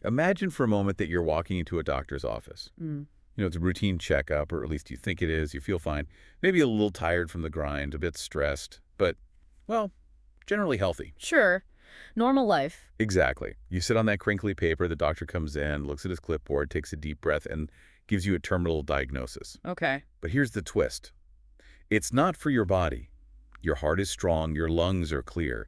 Imagine for a moment that you're walking into a doctor's office. Mm. It's a routine checkup, or at least you think it is. You feel fine. Maybe a little tired from the grind, a bit stressed, but, well, generally healthy. Sure. Normal life. Exactly. You sit on that crinkly paper, the doctor comes in, looks at his clipboard, takes a deep breath, and gives you a terminal diagnosis. Okay. But here's the twist. It's not for your body. Your heart is strong, your lungs are clear.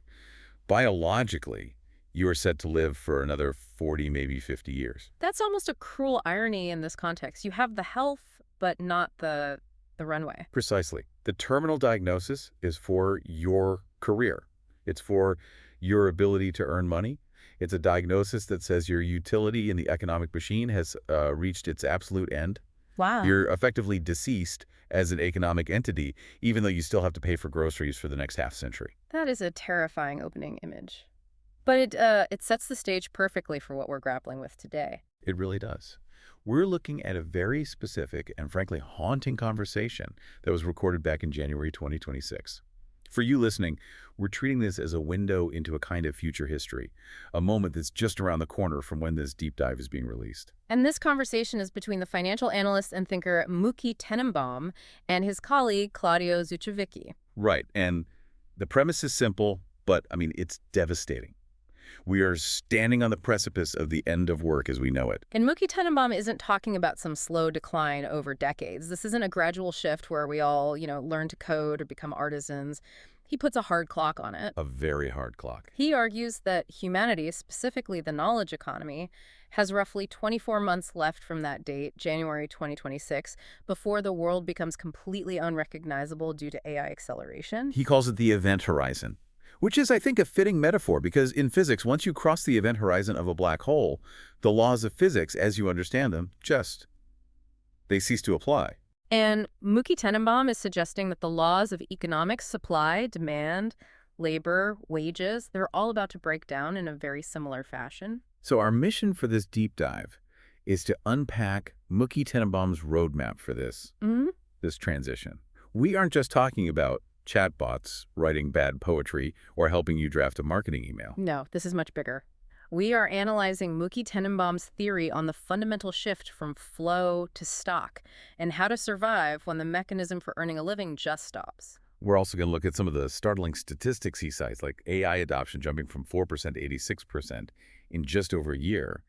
Biologically, you are set to live for another 40, maybe 50 years. That's almost a cruel irony in this context. You have the health, but not the runway. Precisely. The terminal diagnosis is for your career. It's for your ability to earn money. It's a diagnosis that says your utility in the economic machine has reached its absolute end. Wow. You're effectively deceased as an economic entity, even though you still have to pay for groceries for the next half century. That is a terrifying opening image. But it sets the stage perfectly for what we're grappling with today. It really does. We're looking at a very specific and frankly haunting conversation that was recorded back in January 2026. For you listening, we're treating this as a window into a kind of future history, a moment that's just around the corner from when this deep dive is being released. And this conversation is between the financial analyst and thinker Muki Tenenbaum and his colleague Claudio Zuchovicki. Right, and the premise is simple, but, it's devastating. We are standing on the precipice of the end of work as we know it. And Muki Tenenbaum isn't talking about some slow decline over decades. This isn't a gradual shift where we all, learn to code or become artisans. He puts a hard clock on it. A very hard clock. He argues that humanity, specifically the knowledge economy, has roughly 24 months left from that date, January 2026, before the world becomes completely unrecognizable due to AI acceleration. He calls it the event horizon, which is, I think, a fitting metaphor because in physics, once you cross the event horizon of a black hole, the laws of physics, as you understand them, they cease to apply. And Muki Tenenbaum is suggesting that the laws of economics, supply, demand, labor, wages, they're all about to break down in a very similar fashion. So our mission for this deep dive is to unpack Muki Tenenbaum's roadmap for this transition. We aren't just talking about chatbots writing bad poetry or helping you draft a marketing email. No, this is much bigger. We are analyzing Muki Tenenbaum's theory on the fundamental shift from flow to stock and how to survive when the mechanism for earning a living just stops. We're also going to look at some of the startling statistics he cites, like AI adoption jumping from 4% to 86% in just over a year,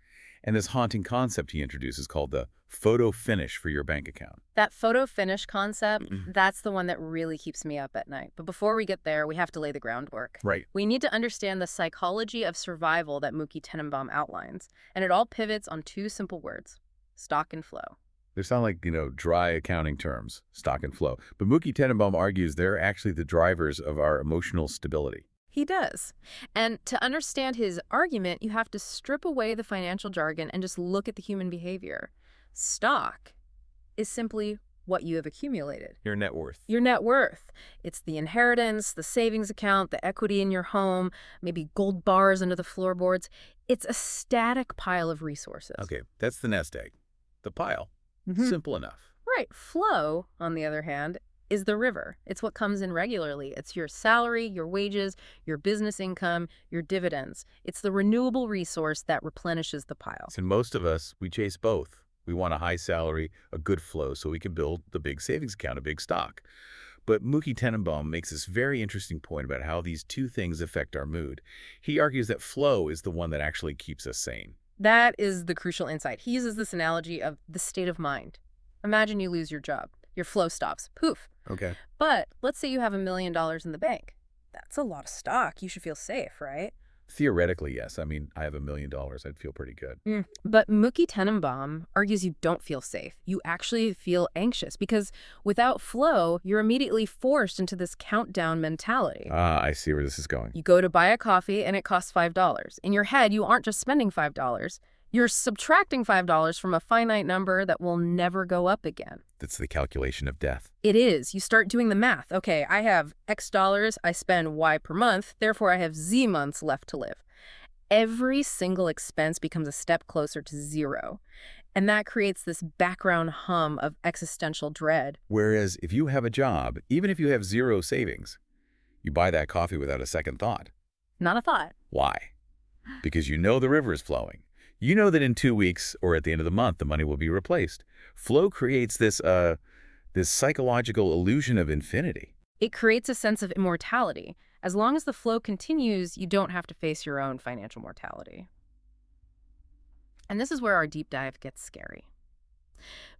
and this haunting concept he introduces called the photo finish for your bank account. That photo finish concept, that's the one that really keeps me up at night. But before we get there, we have to lay the groundwork. Right. We need to understand the psychology of survival that Muki Tenenbaum outlines. And it all pivots on two simple words: stock and flow. They sound like, dry accounting terms, stock and flow. But Muki Tenenbaum argues they're actually the drivers of our emotional stability. He does. And to understand his argument, you have to strip away the financial jargon and just look at the human behavior. Stock is simply what you have accumulated. Your net worth. Your net worth. It's the inheritance, the savings account, the equity in your home, maybe gold bars under the floorboards. It's a static pile of resources. Okay, that's the nest egg. The pile. Simple enough. Right. Flow, on the other hand, is the river. It's what comes in regularly. It's your salary, your wages, your business income, your dividends. It's the renewable resource that replenishes the pile. And most of us, we chase both. We want a high salary, a good flow, so we can build the big savings account, a big stock. But Muki Tenenbaum makes this very interesting point about how these two things affect our mood. He argues that flow is the one that actually keeps us sane. That is the crucial insight. He uses this analogy of the state of mind. Imagine you lose your job. Your flow stops. Poof. Okay. But let's say you have $1 million in the bank. That's a lot of stock. You should feel safe, right? Theoretically, yes. I have $1 million. I'd feel pretty good. But Muki Tenenbaum argues you don't feel safe. You actually feel anxious because without flow, you're immediately forced into this countdown mentality. I see where this is going. You go to buy a coffee and it costs $5. In your head, you aren't just spending $5. You're subtracting $5 from a finite number that will never go up again. That's the calculation of death. It is. You start doing the math. Okay, I have X dollars, I spend Y per month, therefore I have Z months left to live. Every single expense becomes a step closer to zero. And that creates this background hum of existential dread. Whereas if you have a job, even if you have zero savings, you buy that coffee without a second thought. Not a thought. Why? Because you know the river is flowing. You know that in 2 weeks or at the end of the month, the money will be replaced. Flow creates this psychological illusion of infinity. It creates a sense of immortality. As long as the flow continues, you don't have to face your own financial mortality. And this is where our deep dive gets scary.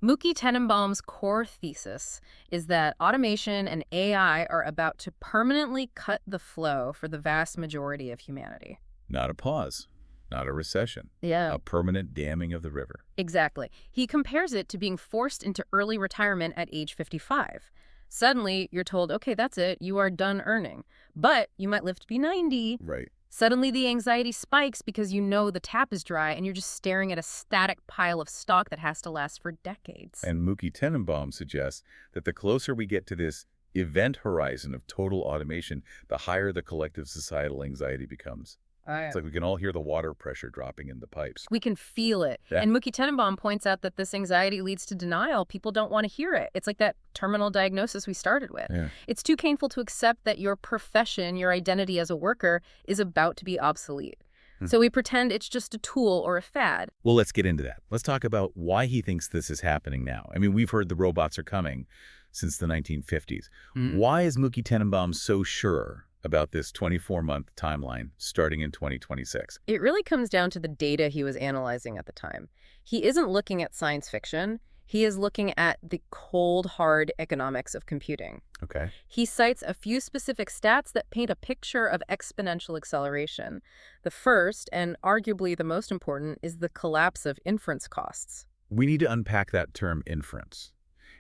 Mookie Tenenbaum's core thesis is that automation and AI are about to permanently cut the flow for the vast majority of humanity. Not a pause, not a recession, Yeah, a permanent damming of the river. exactly. He compares it to being forced into early retirement at age 55. Suddenly, you're told, okay, that's it, you are done earning. But you might live to be 90. Right. Suddenly, the anxiety spikes because you know the tap is dry and you're just staring at a static pile of stock that has to last for decades. And Mookie Tenenbaum suggests that the closer we get to this event horizon of total automation, the higher the collective societal anxiety becomes. It's like we can all hear the water pressure dropping in the pipes. We can feel it. Yeah. And Mookie Tenenbaum points out that this anxiety leads to denial. People don't want to hear it. It's like that terminal diagnosis we started with. Yeah. It's too painful to accept that your profession, your identity as a worker, is about to be obsolete. So we pretend it's just a tool or a fad. Well, let's get into that. Let's talk about why he thinks this is happening now. I mean, we've heard the robots are coming since the 1950s. Why is Mookie Tenenbaum so sure about this 24-month timeline starting in 2026? It really comes down to the data he was analyzing at the time. He isn't looking at science fiction. He is looking at the cold, hard economics of computing. Okay. He cites a few specific stats that paint a picture of exponential acceleration. The first, and arguably the most important, is the collapse of inference costs. We need to unpack that term inference.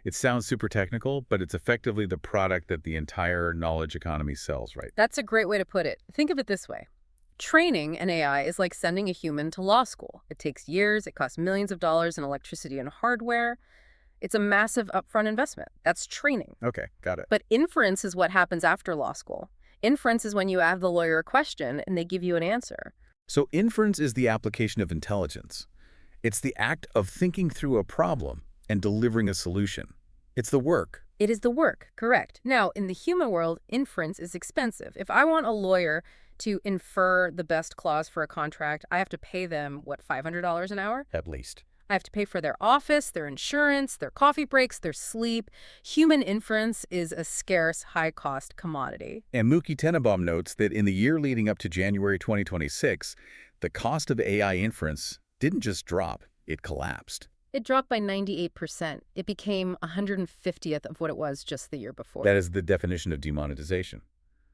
It sounds super technical, but it's effectively the product that the entire knowledge economy sells, right? That's a great way to put it. Think of it this way. Training an AI is like sending a human to law school. It takes years, it costs millions of dollars in electricity and hardware. It's a massive upfront investment. That's training. Okay, got it. But inference is what happens after law school. Inference is when you ask the lawyer a question and they give you an answer. So inference is the application of intelligence. It's the act of thinking through a problem and delivering a solution. It's the work. It is the work, correct. Now, in the human world, inference is expensive. If I want a lawyer to infer the best clause for a contract, I have to pay them, what, $500 an hour? At least. I have to pay for their office, their insurance, their coffee breaks, their sleep. Human inference is a scarce, high-cost commodity. And Mookie Tenenbaum notes that in the year leading up to January 2026, the cost of AI inference didn't just drop, it collapsed. It dropped by 98%. It became 150th of what it was just the year before. That is the definition of demonetization.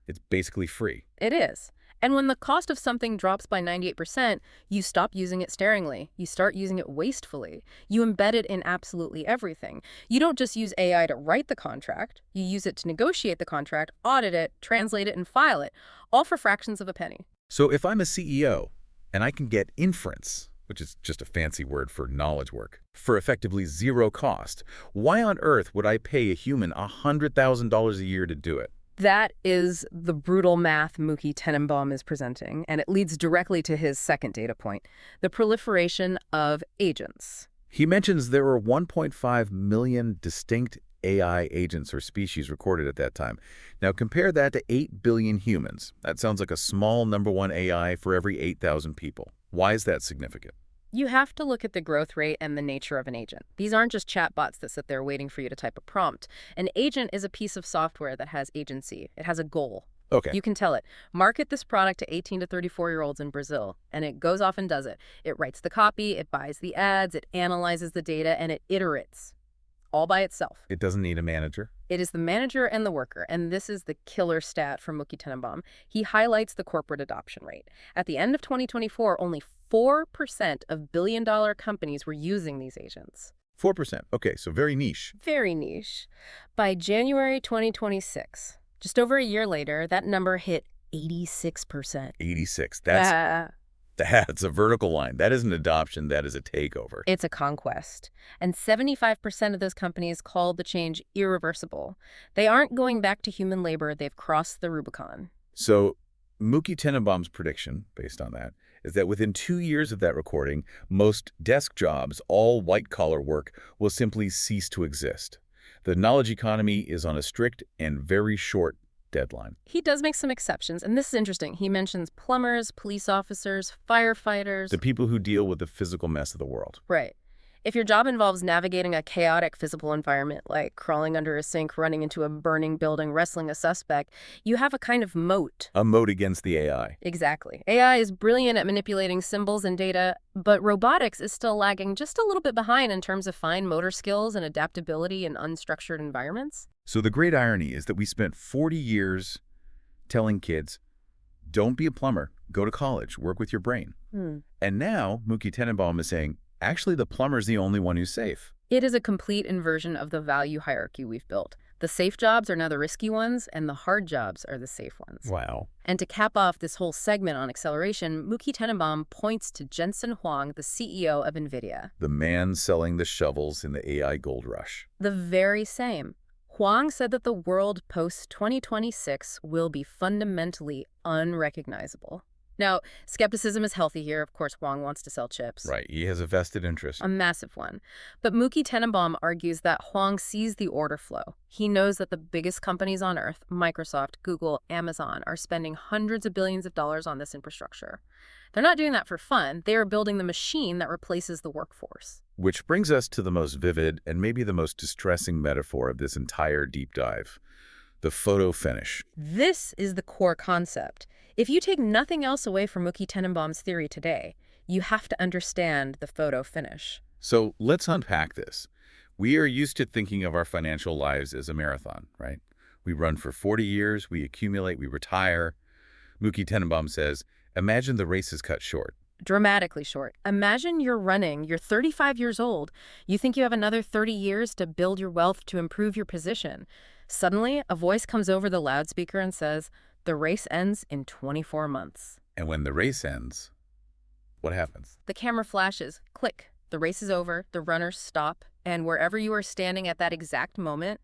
It's basically free. It is. And when the cost of something drops by 98%, you stop using it staringly. You start using it wastefully. You embed it in absolutely everything. You don't just use AI to write the contract. You use it to negotiate the contract, audit it, translate it, and file it, all for fractions of a penny. So if I'm a CEO and I can get inference, which is just a fancy word for knowledge work, for effectively zero cost, why on earth would I pay a human $100,000 a year to do it? That is the brutal math Mookie Tenenbaum is presenting, and it leads directly to his second data point, the proliferation of agents. He mentions there were 1.5 million distinct AI agents or species recorded at that time. Now compare that to 8 billion humans. That sounds like a small number one AI for every 8,000 people. Why is that significant? You have to look at the growth rate and the nature of an agent. These aren't just chatbots that sit there waiting for you to type a prompt. An agent is a piece of software that has agency. It has a goal. Okay. You can tell it, market this product to 18 to 34-year-olds in Brazil, and it goes off and does it. It writes the copy, it buys the ads, it analyzes the data, and it iterates, all by itself. It doesn't need a manager? It is the manager and the worker, and this is the killer stat from Mookie Tenenbaum. He highlights the corporate adoption rate. At the end of 2024, only 4% of billion-dollar companies were using these agents. 4%. Okay, so very niche. Very niche. By January 2026, just over a year later, that number hit 86%. 86. That's a vertical line. That isn't adoption, that is a takeover. It's a conquest. And 75% of those companies called the change irreversible. They aren't going back to human labor. They've crossed the Rubicon. So Mookie Tenenbaum's prediction, based on that, is that within 2 years of that recording, most desk jobs, all white-collar work, will simply cease to exist. The knowledge economy is on a strict and very short deadline. He does make some exceptions, and this is interesting. He mentions plumbers, police officers, firefighters. The people who deal with the physical mess of the world. Right. If your job involves navigating a chaotic physical environment, like crawling under a sink, running into a burning building, wrestling a suspect, you have a kind of moat. A moat against the AI. Exactly. AI is brilliant at manipulating symbols and data, but robotics is still lagging just a little bit behind in terms of fine motor skills and adaptability in unstructured environments. So the great irony is that we spent 40 years telling kids, don't be a plumber, go to college, work with your brain. And now Mooky Tenenbaum is saying, actually, the plumber's the only one who's safe. It is a complete inversion of the value hierarchy we've built. The safe jobs are now the risky ones, and the hard jobs are the safe ones. Wow. And to cap off this whole segment on acceleration, Mooky Tenenbaum points to Jensen Huang, the CEO of NVIDIA. The man selling the shovels in the AI gold rush. The very same. Huang said that the world post-2026 will be fundamentally unrecognizable. Now, skepticism is healthy here. Of course, Huang wants to sell chips. Right, he has a vested interest. A massive one. But Mooky Tenenbaum argues that Huang sees the order flow. He knows that the biggest companies on Earth, Microsoft, Google, Amazon, are spending hundreds of billions of dollars on this infrastructure. They're not doing that for fun. They are building the machine that replaces the workforce. Which brings us to the most vivid and maybe the most distressing metaphor of this entire deep dive. The photo finish. This is the core concept. If you take nothing else away from Mooky Tenenbaum's theory today, you have to understand the photo finish. So let's unpack this. We are used to thinking of our financial lives as a marathon, right? We run for 40 years, we accumulate, we retire. Mooky Tenenbaum says, imagine the race is cut short. Dramatically short. Imagine you're running, you're 35 years old. You think you have another 30 years to build your wealth to improve your position. Suddenly, a voice comes over the loudspeaker and says, the race ends in 24 months. And when the race ends, what happens? The camera flashes. Click. The race is over. The runners stop. And wherever you are standing at that exact moment,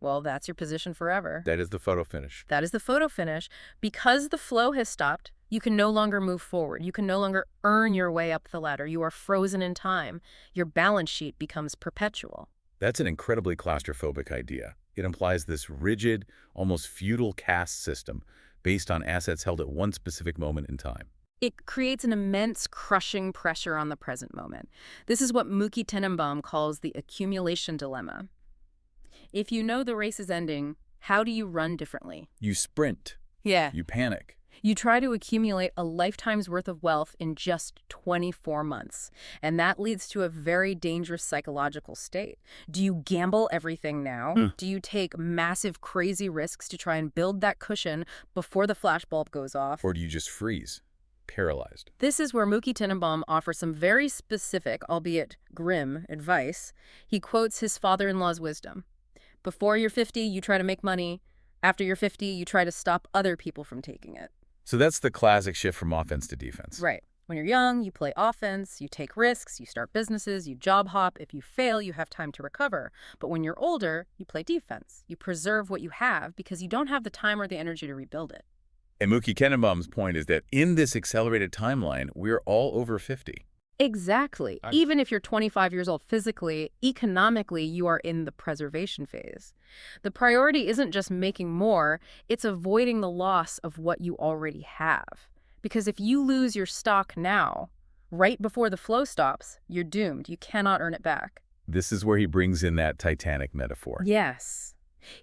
well, that's your position forever. That is the photo finish. That is the photo finish. Because the flow has stopped, you can no longer move forward. You can no longer earn your way up the ladder. You are frozen in time. Your balance sheet becomes perpetual. That's an incredibly claustrophobic idea. It implies this rigid, almost feudal caste system based on assets held at one specific moment in time. It creates an immense crushing pressure on the present moment. This is what Mooky Tenenbaum calls the accumulation dilemma. If you know the race is ending, how do you run differently? You sprint. Yeah. You panic. You try to accumulate a lifetime's worth of wealth in just 24 months. And that leads to a very dangerous psychological state. Do you gamble everything now? Do you take massive, crazy risks to try and build that cushion before the flashbulb goes off? Or do you just freeze, paralyzed? This is where Mooky Tenenbaum offers some very specific, albeit grim, advice. He quotes his father-in-law's wisdom. Before you're 50, you try to make money. After you're 50, you try to stop other people from taking it. So that's the classic shift from offense to defense. Right. When you're young, you play offense, you take risks, you start businesses, you job hop. If you fail, you have time to recover. But when you're older, you play defense. You preserve what you have because you don't have the time or the energy to rebuild it. And Mooky Tenenbaum's point is that in this accelerated timeline, we're all over 50. Exactly. Even if you're 25 years old physically, economically, you are in the preservation phase. The priority isn't just making more, it's avoiding the loss of what you already have. Because if you lose your stock now, right before the flow stops, you're doomed. You cannot earn it back. This is where he brings in that Titanic metaphor. Yes.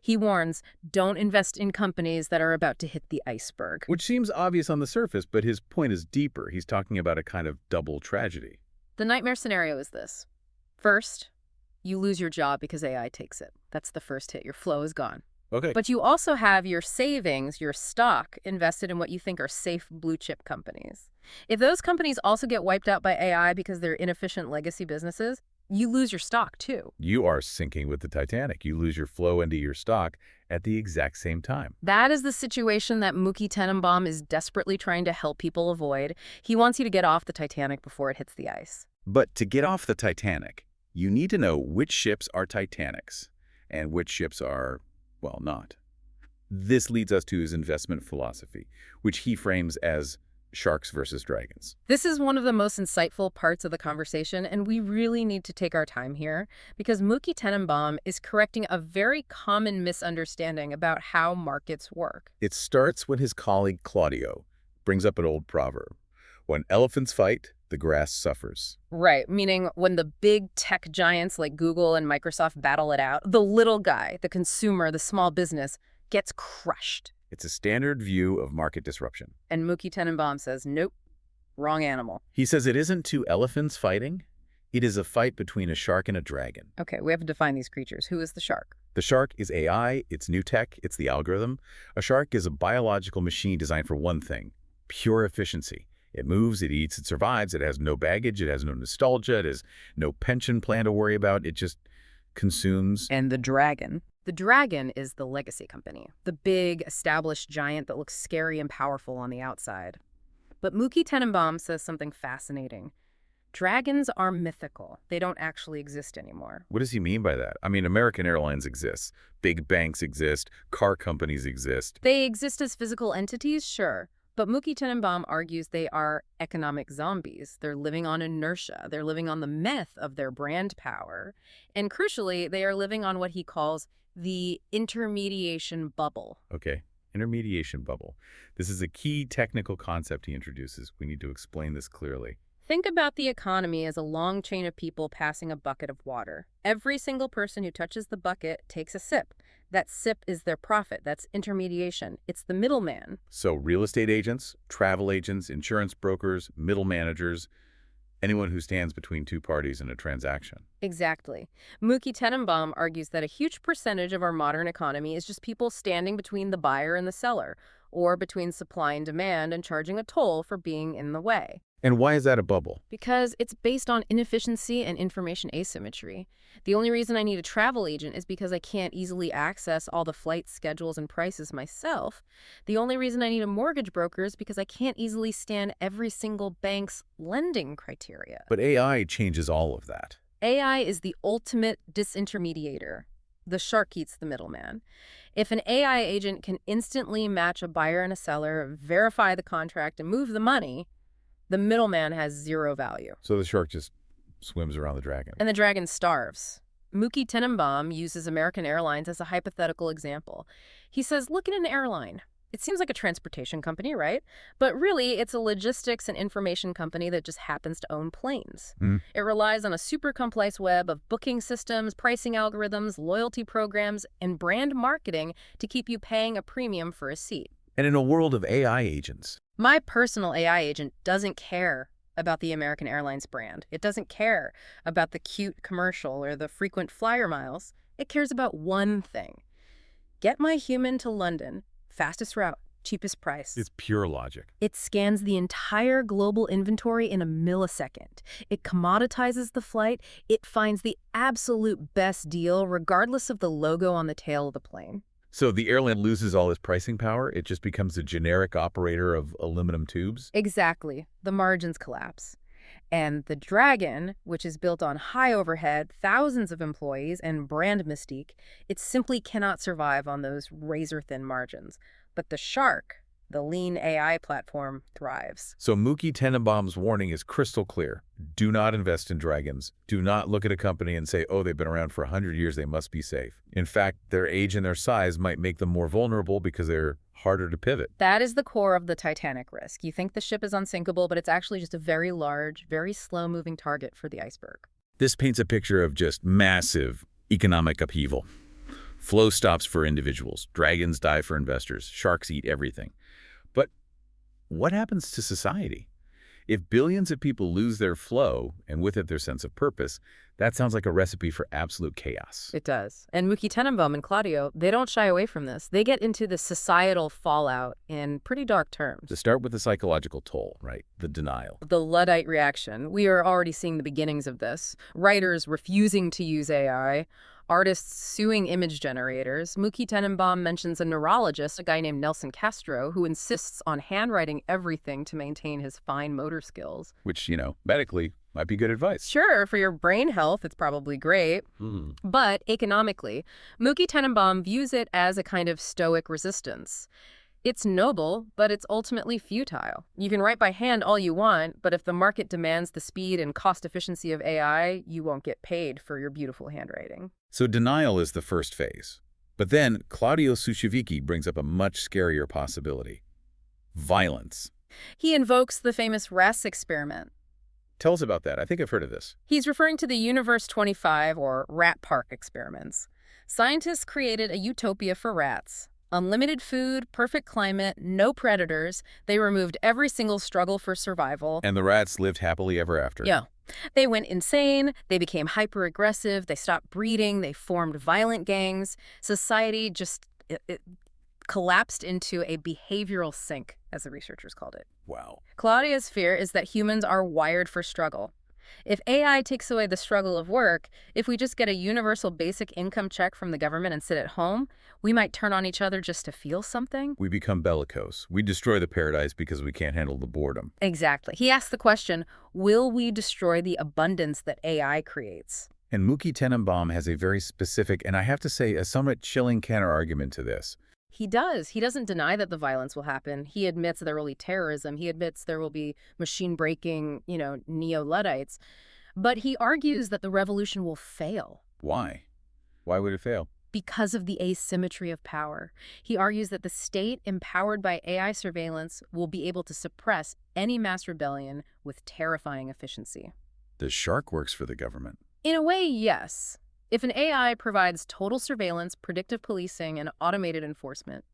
He warns, don't invest in companies that are about to hit the iceberg. Which seems obvious on the surface, but his point is deeper. He's talking about a kind of double tragedy. The nightmare scenario is this. First, you lose your job because AI takes it. That's the first hit. Your flow is gone. Okay. But you also have your savings, your stock, invested in what you think are safe blue chip companies. If those companies also get wiped out by AI because they're inefficient legacy businesses, you lose your stock too. You are sinking with the Titanic. You lose your flow into your stock at the exact same time. That is the situation that Mooky Tenenbaum is desperately trying to help people avoid. He wants you to get off the Titanic before it hits the ice. But to get off the Titanic, you need to know which ships are Titanics and which ships are, well, not. This leads us to his investment philosophy, which he frames as sharks versus dragons. This is one of the most insightful parts of the conversation, and we really need to take our time here because Mookie Tenenbaum is correcting a very common misunderstanding about how markets work. It starts when his colleague Claudio brings up an old proverb. When elephants fight, the grass suffers. Right, meaning when the big tech giants like Google and Microsoft battle it out, the little guy, the consumer, the small business, gets crushed. It's a standard view of market disruption. And Mookie Tenenbaum says, nope, wrong animal. He says it isn't two elephants fighting. It is a fight between a shark and a dragon. Okay, we have to define these creatures. Who is the shark? The shark is AI, it's new tech, it's the algorithm. A shark is a biological machine designed for one thing, pure efficiency. It moves, it eats, it survives, it has no baggage, it has no nostalgia, it has no pension plan to worry about, it just consumes. And the dragon? The dragon is the legacy company, the big, established giant that looks scary and powerful on the outside. But Mookie Tenenbaum says something fascinating. Dragons are mythical. They don't actually exist anymore. What does he mean by that? I mean, American Airlines exists, big banks exist, car companies exist. They exist as physical entities, sure. But Mookie Tenenbaum argues they are economic zombies. They're living on inertia. They're living on the myth of their brand power. And crucially, they are living on what he calls the intermediation bubble. Okay, intermediation bubble. This is a key technical concept he introduces. We need to explain this clearly. Think about the economy as a long chain of people passing a bucket of water. Every single person who touches the bucket takes a sip. That sip is their profit. That's intermediation. It's the middleman. So real estate agents, travel agents, insurance brokers, middle managers, anyone who stands between two parties in a transaction. Exactly. Mookie Tenenbaum argues that a huge percentage of our modern economy is just people standing between the buyer and the seller, or between supply and demand and charging a toll for being in the way. And why is that a bubble? Because it's based on inefficiency and information asymmetry. The only reason I need a travel agent is because I can't easily access all the flight schedules and prices myself. The only reason I need a mortgage broker is because I can't easily stand every single bank's lending criteria. But AI changes all of that. AI is the ultimate disintermediator. The shark eats the middleman. If an AI agent can instantly match a buyer and a seller, verify the contract, and move the money, the middleman has zero value. So the shark just swims around the dragon. And the dragon starves. Mookie Tenenbaum uses American Airlines as a hypothetical example. He says, look at an airline. It seems like a transportation company, right? But really, it's a logistics and information company that just happens to own planes. It relies on a super complex web of booking systems, pricing algorithms, loyalty programs, and brand marketing to keep you paying a premium for a seat. And in a world of AI agents, my personal AI agent doesn't care about the American Airlines brand. It doesn't care about the cute commercial or the frequent flyer miles. It cares about one thing. Get my human to London, fastest route, cheapest price. it's pure logic. It scans the entire global inventory in a millisecond. It commoditizes the flight. It finds the absolute best deal regardless of the logo on the tail of the plane. So the airline loses all its pricing power? It just becomes a generic operator of aluminum tubes? Exactly. The margins collapse. And the dragon, which is built on high overhead, thousands of employees, and brand mystique, it simply cannot survive on those razor-thin margins. But the shark, the lean AI platform, thrives. So Mookie Tenenbaum's warning is crystal clear. Do not invest in dragons. Do not look at a company and say, oh, they've been around for 100 years, they must be safe. In fact, their age and their size might make them more vulnerable because they're harder to pivot. That is the core of the Titanic risk. You think the ship is unsinkable, but it's actually just a very large, very slow-moving target for the iceberg. This paints a picture of just massive economic upheaval. Flow stops for individuals. Dragons die for investors. Sharks eat everything. But what happens to society? If billions of people lose their flow, and with it their sense of purpose, that sounds like a recipe for absolute chaos. It does. And Mookie Tenenbaum and Claudio, they don't shy away from this. They get into the societal fallout in pretty dark terms. To start with the psychological toll, right? The denial. The Luddite reaction. We are already seeing the beginnings of this. Writers refusing to use AI. Artists suing image generators. Mookie Tenenbaum mentions a neurologist, a guy named Nelson Castro, who insists on handwriting everything to maintain his fine motor skills. Which, medically might be good advice. Sure, for your brain health, it's probably great. But economically, Mookie Tenenbaum views it as a kind of stoic resistance. It's noble, but it's ultimately futile. You can write by hand all you want, but if the market demands the speed and cost efficiency of AI, you won't get paid for your beautiful handwriting. So denial is the first phase. But then Claudio Suchavicki brings up a much scarier possibility. Violence. He invokes the famous RAS experiment. Tell us about that. I think I've heard of this. He's referring to the Universe 25 or Rat Park experiments. Scientists created a utopia for rats. Unlimited food, perfect climate, no predators. They removed every single struggle for survival. And the rats lived happily ever after. Yeah. They went insane, they became hyper-aggressive, they stopped breeding, they formed violent gangs. Society just it collapsed into a behavioral sink, as the researchers called it. Wow. Claudia's fear is that humans are wired for struggle. If AI takes away the struggle of work, if we just get a universal basic income check from the government and sit at home, we might turn on each other just to feel something. We become bellicose. We destroy the paradise because we can't handle the boredom. Exactly. He asked the question, will we destroy the abundance that AI creates? And Mookie Tenenbaum has a very specific, and I have to say, a somewhat chilling counterargument to this. He does. He doesn't deny that the violence will happen. He admits there will be terrorism. He admits there will be machine-breaking, neo-Luddites. But he argues that the revolution will fail. Why? Why would it fail? Because of the asymmetry of power. He argues that the state, empowered by AI surveillance, will be able to suppress any mass rebellion with terrifying efficiency. The shark works for the government. In a way, yes. If an AI provides total surveillance, predictive policing, and automated enforcement,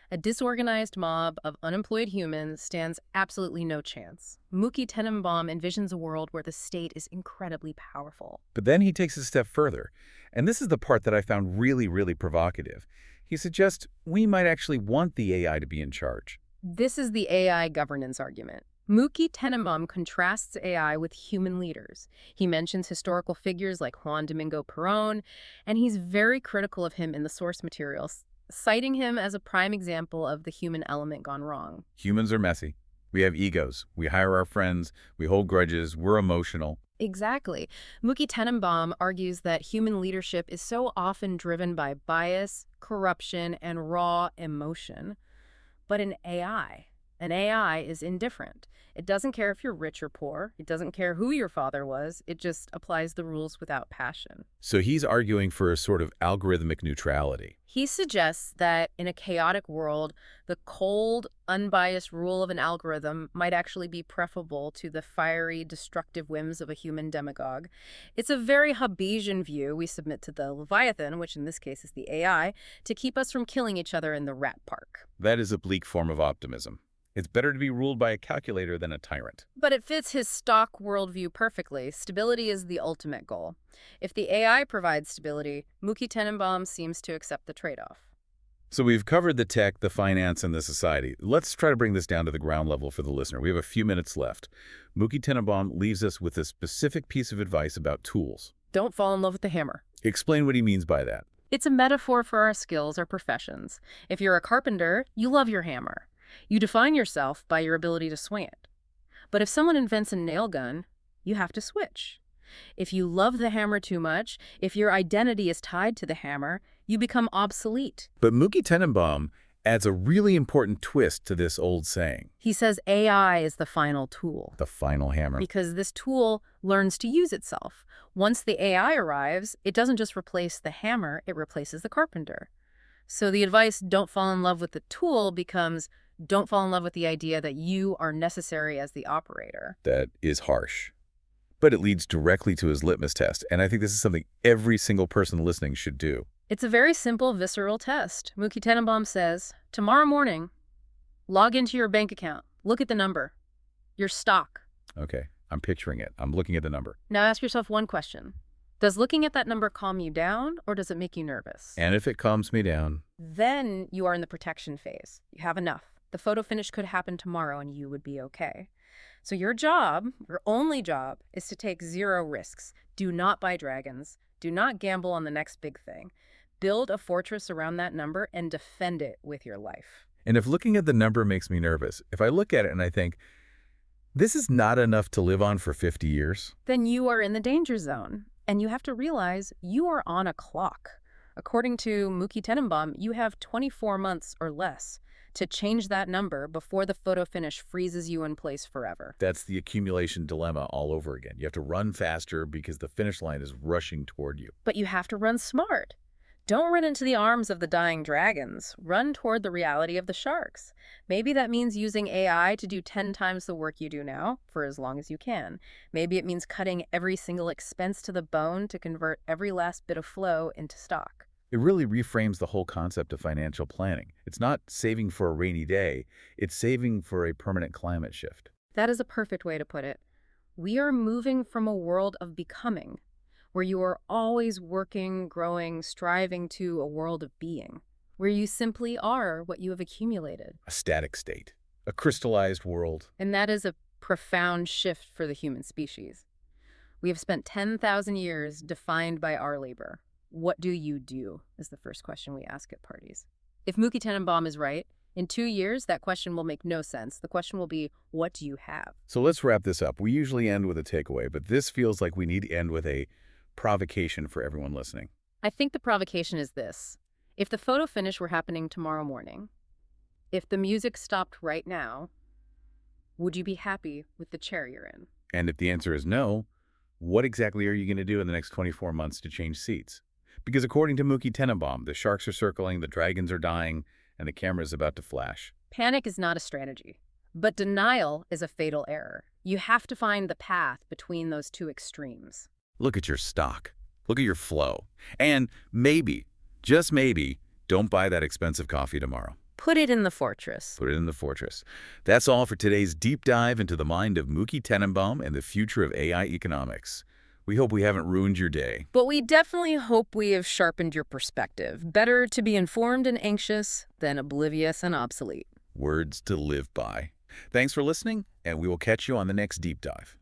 a disorganized mob of unemployed humans stands absolutely no chance. Mookie Tenenbaum envisions a world where the state is incredibly powerful. But then he takes it a step further, and this is the part that I found really, really provocative. He suggests we might actually want the AI to be in charge. This is the AI governance argument. Mookie Tenenbaum contrasts AI with human leaders. He mentions historical figures like Juan Domingo Perón, and he's very critical of him in the source materials, citing him as a prime example of the human element gone wrong. Humans are messy. We have egos. We hire our friends. We hold grudges. We're emotional. Exactly. Mookie Tenenbaum argues that human leadership is so often driven by bias, corruption, and raw emotion. But an AI is indifferent. It doesn't care if you're rich or poor. It doesn't care who your father was. It just applies the rules without passion. So he's arguing for a sort of algorithmic neutrality. He suggests that in a chaotic world, the cold, unbiased rule of an algorithm might actually be preferable to the fiery, destructive whims of a human demagogue. It's a very Hobbesian view we submit to the Leviathan, which in this case is the AI, to keep us from killing each other in the rat park. That is a bleak form of optimism. It's better to be ruled by a calculator than a tyrant. But it fits his stock worldview perfectly. Stability is the ultimate goal. If the AI provides stability, Mookie Tenenbaum seems to accept the trade-off. So we've covered the tech, the finance, and the society. Let's try to bring this down to the ground level for the listener. We have a few minutes left. Mookie Tenenbaum leaves us with a specific piece of advice about tools. Don't fall in love with the hammer. Explain what he means by that. It's a metaphor for our skills, our professions. If you're a carpenter, you love your hammer. You define yourself by your ability to swing it. But if someone invents a nail gun, you have to switch. If you love the hammer too much, if your identity is tied to the hammer, you become obsolete. But Mookie Tenenbaum adds a really important twist to this old saying. He says AI is the final tool. The final hammer. Because this tool learns to use itself. Once the AI arrives, it doesn't just replace the hammer, it replaces the carpenter. So the advice, don't fall in love with the tool, becomes don't fall in love with the idea that you are necessary as the operator. That is harsh. But it leads directly to his litmus test, and I think this is something every single person listening should do. It's a very simple, visceral test. Mookie Tenenbaum says, tomorrow morning, log into your bank account. Look at the number. Your stock. Okay, I'm picturing it. I'm looking at the number. Now ask yourself one question. Does looking at that number calm you down, or does it make you nervous? And if it calms me down? Then you are in the protection phase. You have enough. The photo finish could happen tomorrow and you would be okay. So your job, your only job, is to take zero risks. Do not buy dragons. Do not gamble on the next big thing. Build a fortress around that number and defend it with your life. And if looking at the number makes me nervous, if I look at it and I think, this is not enough to live on for 50 years, then you are in the danger zone. And you have to realize you are on a clock. According to Mookie Tenenbaum, you have 24 months or less to change that number before the photo finish freezes you in place forever. That's the accumulation dilemma all over again. You have to run faster because the finish line is rushing toward you. But you have to run smart. Don't run into the arms of the dying dragons. Run toward the reality of the sharks. Maybe that means using AI to do 10 times the work you do now, for as long as you can. Maybe it means cutting every single expense to the bone to convert every last bit of flow into stock. It really reframes the whole concept of financial planning. It's not saving for a rainy day, it's saving for a permanent climate shift. That is a perfect way to put it. We are moving from a world of becoming, where you are always working, growing, striving, to a world of being, where you simply are what you have accumulated. A static state, a crystallized world. And that is a profound shift for the human species. We have spent 10,000 years defined by our labor. What do you do, is the first question we ask at parties. If Mookie Tenenbaum is right, in 2 years, that question will make no sense. The question will be, what do you have? So let's wrap this up. We usually end with a takeaway, but this feels like we need to end with a provocation for everyone listening. I think the provocation is this. If the photo finish were happening tomorrow morning, if the music stopped right now, would you be happy with the chair you're in? And if the answer is no, what exactly are you going to do in the next 24 months to change seats? Because according to Mookie Tenenbaum, the sharks are circling, the dragons are dying, and the camera is about to flash. Panic is not a strategy, but denial is a fatal error. You have to find the path between those two extremes. Look at your stock. Look at your flow. And maybe, just maybe, don't buy that expensive coffee tomorrow. Put it in the fortress. Put it in the fortress. That's all for today's deep dive into the mind of Mookie Tenenbaum and the future of AI economics. We hope we haven't ruined your day. But we definitely hope we have sharpened your perspective. Better to be informed and anxious than oblivious and obsolete. Words to live by. Thanks for listening, and we will catch you on the next deep dive.